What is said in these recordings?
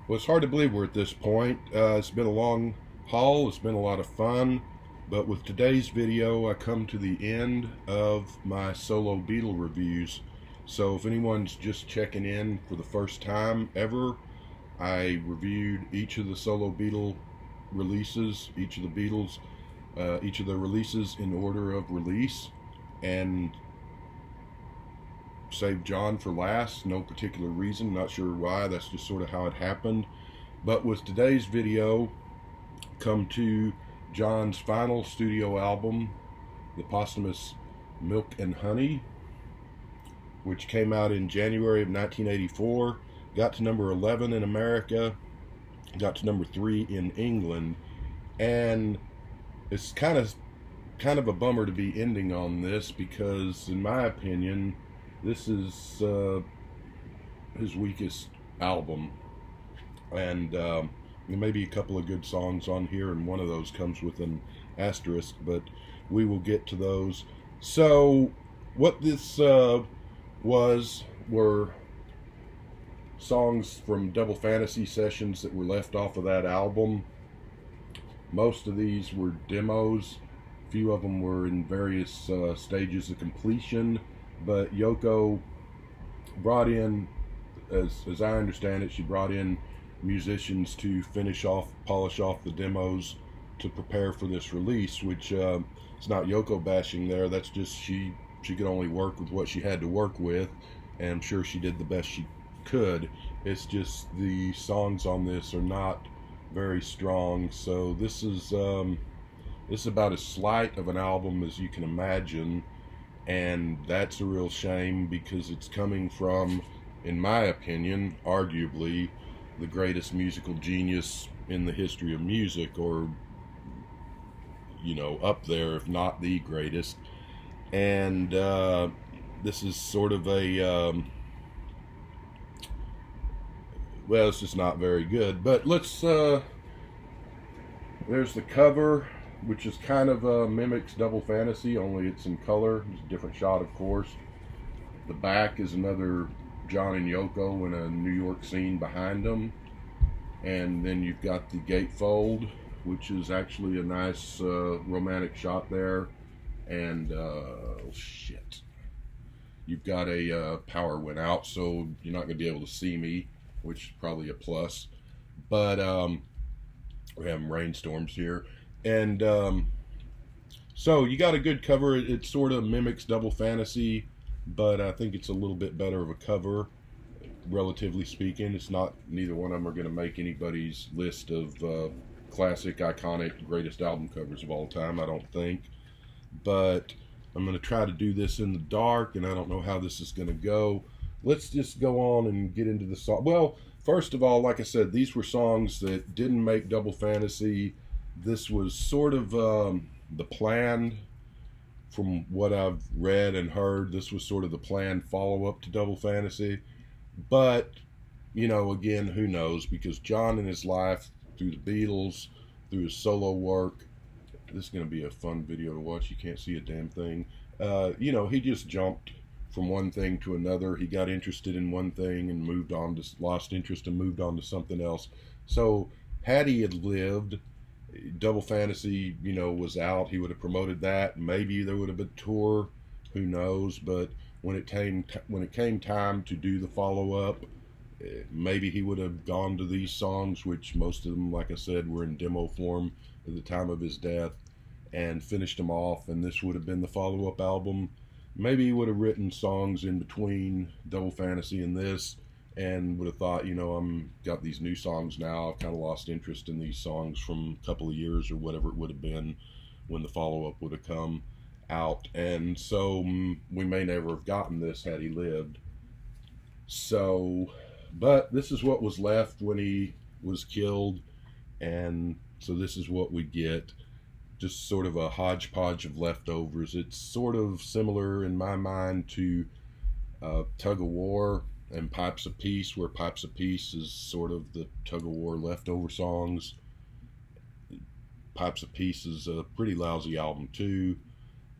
Well, it's hard to believe we're at this point. It's been a long haul. It's been a lot of fun. But with today's video, I come to the end of my solo Beatle reviews. So if anyone's just checking in for the first time ever, I reviewed each of the solo Beatle releases, each of the Beatles, each of the releases in order of release, and saved John for last. No particular reason, not sure why. That's just sort of how it happened. But with today's video, come to John's final studio album, the posthumous Milk and Honey, which came out in January of 1984, got to number 11 in America, got to number 3 in England, and it's kind of a bummer to be ending on this because, in my opinion, this is his weakest album, and there may be a couple of good songs on here, and one of those comes with an asterisk, but we will get to those. So what this were songs from Double Fantasy sessions that were left off of that album. Most of these were demos. A few of them were in various stages of completion, but Yoko brought in, as I understand it, she brought in musicians to polish off the demos to prepare for this release, which it's not Yoko bashing there. That's just she could only work with what she had to work with, and I'm sure she did the best she could. It's just the songs on this are not very strong, so this is about as slight of an album as you can imagine, and that's a real shame because it's coming from, in my opinion, arguably the greatest musical genius in the history of music, or up there if not the greatest. And this is sort of a well, it's just not very good. But let's there's the cover, which is kind of mimics Double Fantasy, only it's in color. It's a different shot, of course. The back is another John and Yoko in a New York scene behind them, and then you've got the gatefold, which is actually a nice romantic shot there. And shit, you've got a power went out, so you're not going to be able to see me, which is probably a plus. But we're having rainstorms here, and so you got a good cover. It sort of mimics Double Fantasy, but I think it's a little bit better of a cover, relatively speaking. It's not, neither one of them are going to make anybody's list of classic, iconic, greatest album covers of all time, I don't think. But I'm going to try to do this in the dark, and I don't know how this is going to go. Let's just go on and get into the song. Well, first of all, like I said, these were songs that didn't make Double Fantasy. This was sort of the plan, from what I've read and heard. This was sort of the planned follow-up to Double Fantasy. But, again, who knows? Because John in his life, through the Beatles, through his solo work, this is going to be a fun video to watch. You can't see a damn thing. He just jumped from one thing to another. He got interested in one thing and lost interest and moved on to something else. So had he had lived, Double Fantasy, was out, he would have promoted that. Maybe there would have been a tour, who knows? But when it came time to do the follow-up, maybe he would have gone to these songs, which most of them, like I said, were in demo form at the time of his death, and finished them off, and this would have been the follow-up album. Maybe he would have written songs in between Double Fantasy and this, and would have thought, I'm got these new songs now. I've kind of lost interest in these songs from a couple of years or whatever it would have been when the follow-up would have come out. And so we may never have gotten this had he lived. So, but this is what was left when he was killed, and so this is what we get. Just sort of a hodgepodge of leftovers. It's sort of similar in my mind to Tug of War and Pipes of Peace, where Pipes of Peace is sort of the Tug of War leftover songs. Pipes of Peace is a pretty lousy album too,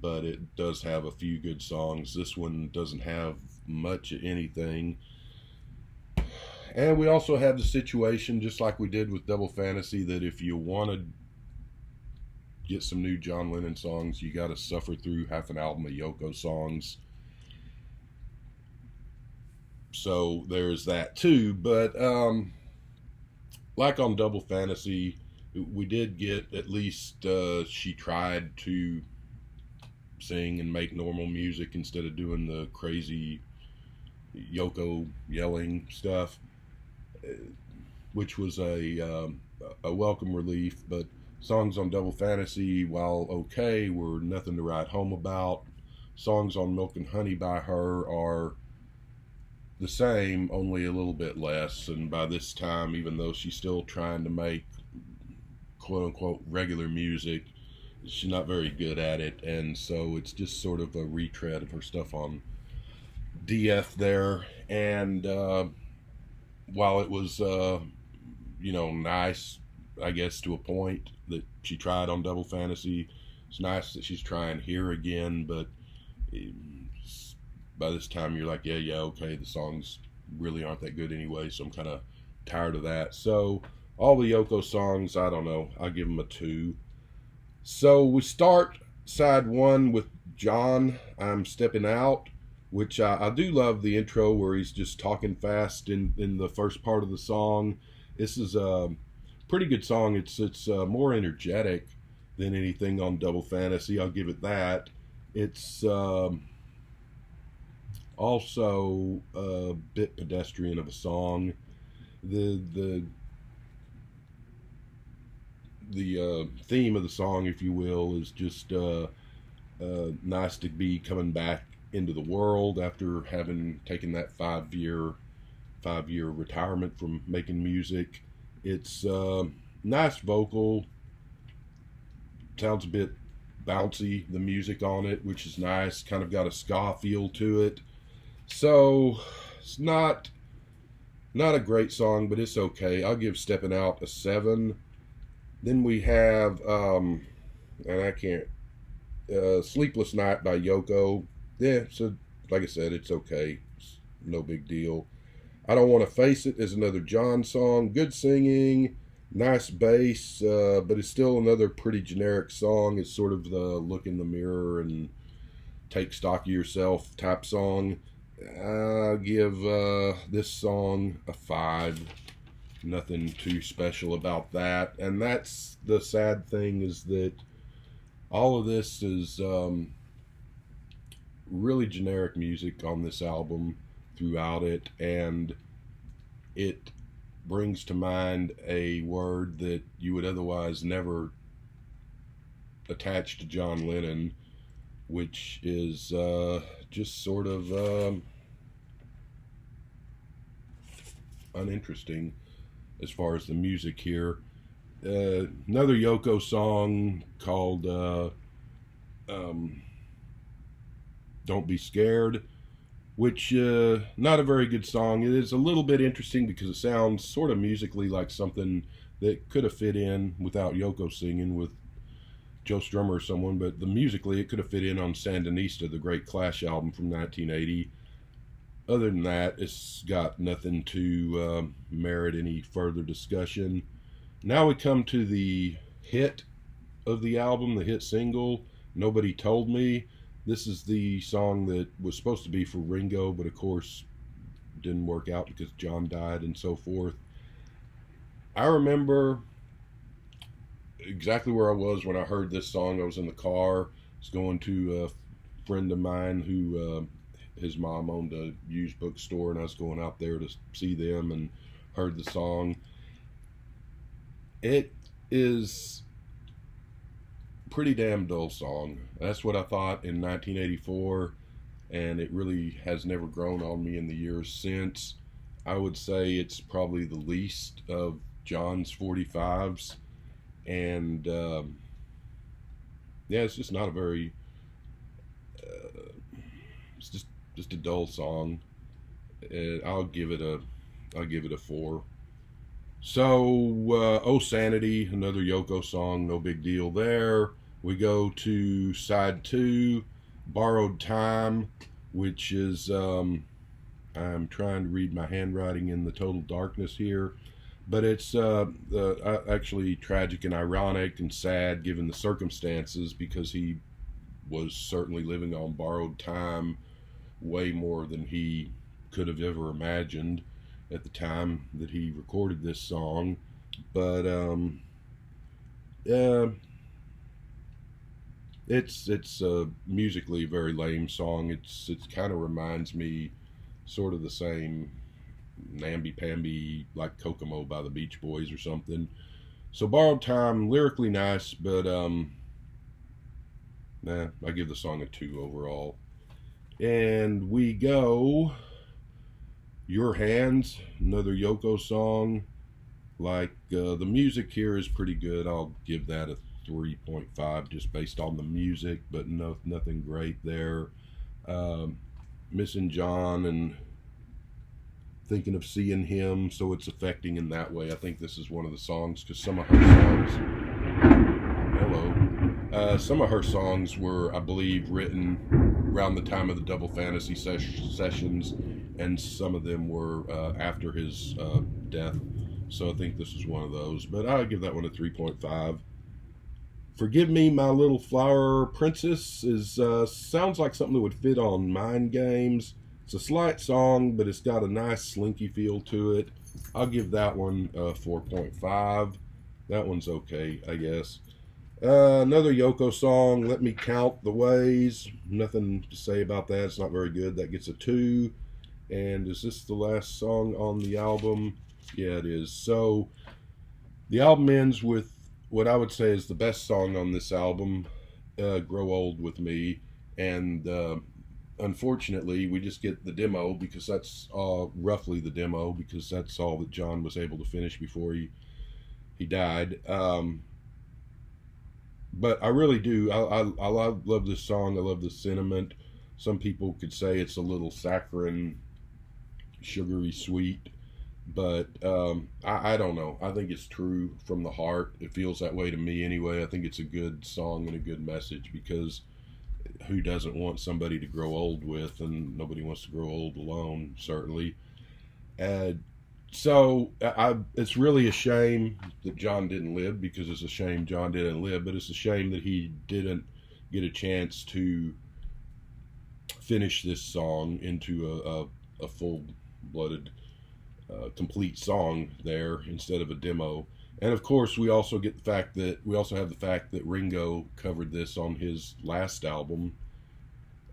but it does have a few good songs. This one doesn't have much of anything. And we also have the situation, just like we did with Double Fantasy, that if you want to get some new John Lennon songs, you got to suffer through half an album of Yoko songs. So there's that too. But like on Double Fantasy, we did get at least she tried to sing and make normal music instead of doing the crazy Yoko yelling stuff, which was a welcome relief. But songs on Double Fantasy, while okay, were nothing to write home about. Songs on Milk and Honey by her are the same, only a little bit less. And by this time, even though she's still trying to make quote unquote regular music, she's not very good at it. And so it's just sort of a retread of her stuff on DF there. And while it was, nice, I guess, to a point that she tried on Double Fantasy, it's nice that she's trying here again. But by this time you're like, yeah, okay, the songs really aren't that good anyway, so I'm kind of tired of that. So all the Yoko songs, I don't know, I'll give them a 2. So we start side 1 with John, I'm Stepping Out, which I do love the intro where he's just talking fast in the first part of the song. This is a pretty good song. It's more energetic than anything on Double Fantasy, I'll give it that. It's also a bit pedestrian of a song. The theme of the song, if you will, is just nice to be coming back into the world after having taken that 5-year retirement from making music. It's nice vocal, sounds a bit bouncy, the music on it, which is nice, kind of got a ska feel to it. So it's not a great song, but it's okay. I'll give Stepping Out a 7. Then we have Sleepless Night by Yoko. Yeah, so like I said, it's okay. It's no big deal. I Don't Want to Face It is another John song. Good singing, nice bass, but it's still another pretty generic song. It's sort of the look in the mirror and take stock of yourself type song. I'll give this song a 5. Nothing too special about that. And that's the sad thing, is that all of this is really generic music on this album throughout it, and it brings to mind a word that you would otherwise never attach to John Lennon, which is just sort of uninteresting as far as the music here. Another Yoko song called Don't Be Scared, which not a very good song. It is a little bit interesting because it sounds sort of musically like something that could have fit in without Yoko singing, with Joe Strummer or someone, but musically it could have fit in on Sandinista, the great Clash album from 1980. Other than that, it's got nothing to merit any further discussion. Now we come to the hit of the album, the hit single, Nobody Told Me. This is the song that was supposed to be for Ringo, but of course didn't work out because John died and so forth. I remember exactly where I was when I heard this song. I was in the car. I was going to a friend of mine who his mom owned a used bookstore, and I was going out there to see them and heard the song. It is a pretty damn dull song. That's what I thought in 1984, and it really has never grown on me in the years since. I would say it's probably the least of John's 45s, and yeah, it's just not a very it's just a dull song. I'll give it a 4. So Oh Sanity, another Yoko song, no big deal there. We go to side 2, Borrowed Time, which is I'm trying to read my handwriting in the total darkness here, but it's actually tragic and ironic and sad given the circumstances, because he was certainly living on borrowed time way more than he could have ever imagined at the time that he recorded this song. But uh, it's musically a very lame song. It kind of reminds me sort of the same namby-pamby like Kokomo by the Beach Boys or something. So Borrowed Time, lyrically nice, but I give the song a 2 overall. And we go Your Hands, another Yoko song. Like the music here is pretty good. I'll give that a 3.5 just based on the music, but nothing great there. Missing John and thinking of seeing him, so it's affecting in that way. I think this is one of the songs, because some of her songs, some of her songs were, I believe, written around the time of the Double Fantasy sessions, and some of them were after his death. So I think this is one of those, but I'll give that one a 3.5. Forgive Me, My Little Flower Princess is sounds like something that would fit on Mind Games. It's a slight song, but it's got a nice slinky feel to it. I'll give that one a 4.5. That one's okay, I guess. Another Yoko song, Let Me Count the Ways. Nothing to say about that. It's not very good. That gets a 2. And is this the last song on the album? Yeah, it is. So the album ends with what I would say is the best song on this album, Grow Old With Me. And unfortunately, we just get the demo, because that's roughly the demo, because that's all that John was able to finish before he died. But I really do. I love this song. I love the sentiment. Some people could say it's a little saccharine, sugary sweet, but I don't know. I think it's true from the heart. It feels that way to me anyway. I think it's a good song and a good message, because who doesn't want somebody to grow old with, and nobody wants to grow old alone, certainly. So it's really a shame that John didn't live, because it's a shame John didn't live, but it's a shame that he didn't get a chance to finish this song into a full-blooded, complete song there instead of a demo. And of course, we also have the fact that Ringo covered this on his last album,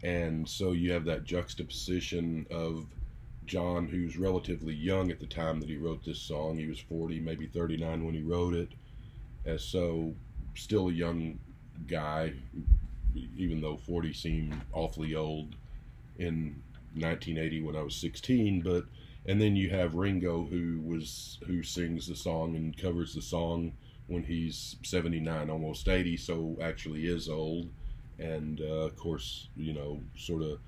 and so you have that juxtaposition of John, who's relatively young at the time that he wrote this song. He was 40, maybe 39 when he wrote it, and so still a young guy, even though 40 seemed awfully old in 1980 when I was 16. But and then you have Ringo, who sings the song and covers the song when he's 79, almost 80, so actually is old. And of course, sort of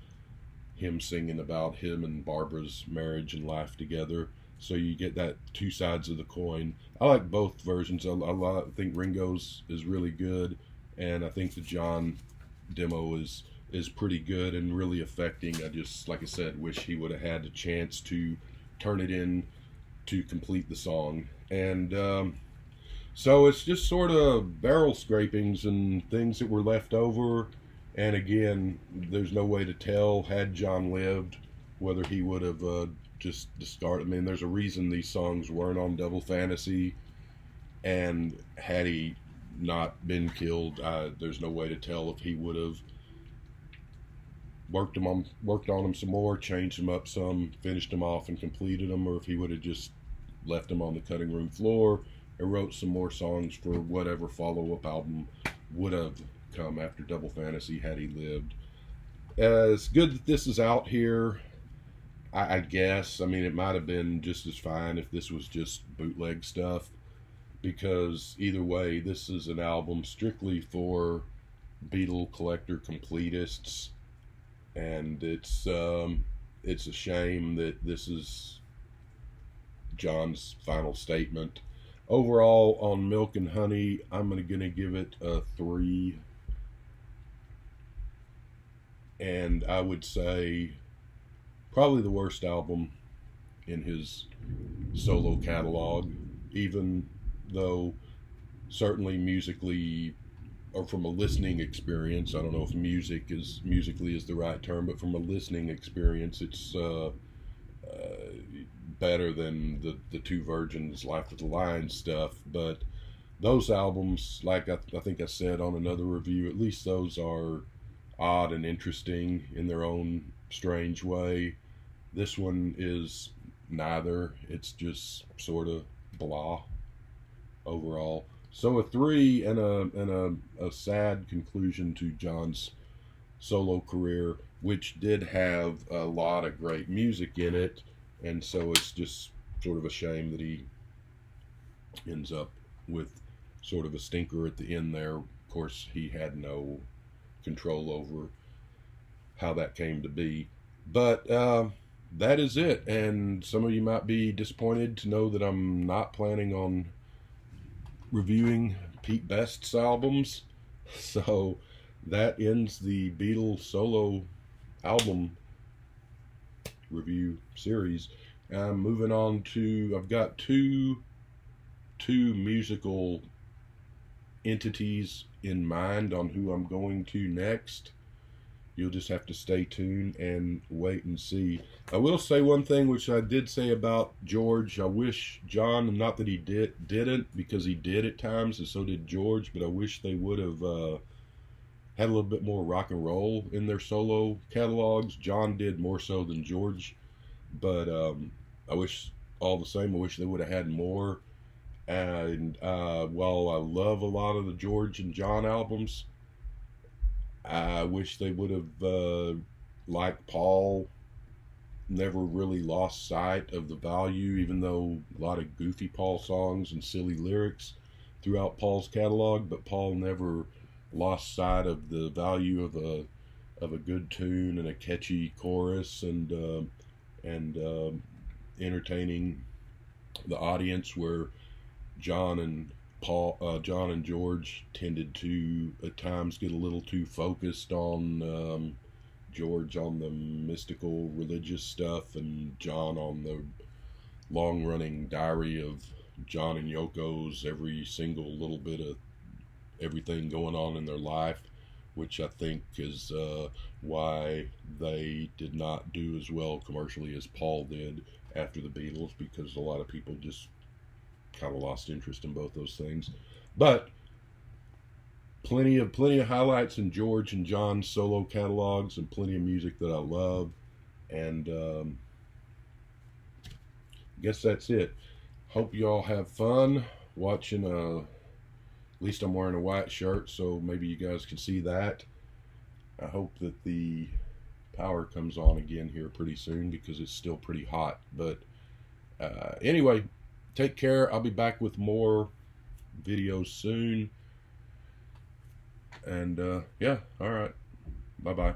him singing about him and Barbara's marriage and life together. So you get that two sides of the coin. I like both versions. I think Ringo's is really good, and I think the John demo is pretty good and really affecting. I just, like I said, wish he would have had a chance to turn it in to complete the song. And so it's just sort of barrel scrapings and things that were left over. And again, there's no way to tell, had John lived, whether he would have just discarded. I mean, there's a reason these songs weren't on Double Fantasy, and had he not been killed, there's no way to tell if he would have worked on them some more, changed them up some, finished them off and completed them, or if he would have just left them on the cutting room floor and wrote some more songs for whatever follow-up album would have come after Double Fantasy had he lived. It's good that this is out here, I guess. I mean, it might have been just as fine if this was just bootleg stuff, because either way, this is an album strictly for Beatle collector completists, and it's a shame that this is John's final statement. Overall, on Milk and Honey, I'm going to give it a 3. And I would say probably the worst album in his solo catalog, even though certainly musically, or from a listening experience, I don't know if musically is the right term, but from a listening experience, it's better than the Two Virgins Life of the Lion stuff. But those albums, like I think I said on another review, at least those are odd and interesting in their own strange way. This one is neither. It's just sort of blah overall. So a 3 and a sad conclusion to John's solo career, which did have a lot of great music in it, and so it's just sort of a shame that he ends up with sort of a stinker at the end there. Of course, he had no control over how that came to be, but that is it. And some of you might be disappointed to know that I'm not planning on reviewing Pete Best's albums. So that ends the Beatles solo album review series. Moving on to, I've got two musical entities in mind on who I'm going to next. You'll just have to stay tuned and wait and see. I will say one thing which I did say about George. I wish John, not that he didn't, because he did at times, and so did George, but I wish they would have had a little bit more rock and roll in their solo catalogs. John did more so than George, but I wish, all the same, I wish they would have had more. And while I love a lot of the George and John albums, I wish they would have, like Paul, never really lost sight of the value, even though a lot of goofy Paul songs and silly lyrics throughout Paul's catalog, but Paul never lost sight of the value of a good tune and a catchy chorus and entertaining the audience, where John and George tended to at times get a little too focused on George on the mystical religious stuff, and John on the long-running diary of John and Yoko's every single little bit of everything going on in their life, which I think is why they did not do as well commercially as Paul did after the Beatles, because a lot of people just kind of lost interest in both those things. But plenty of highlights in George and John's solo catalogs, and plenty of music that I love. And I guess that's it. Hope you all have fun watching. At least I'm wearing a white shirt, so maybe you guys can see that. I hope that the power comes on again here pretty soon, because it's still pretty hot. But anyway, take care. I'll be back with more videos soon. And yeah, all right. Bye-bye.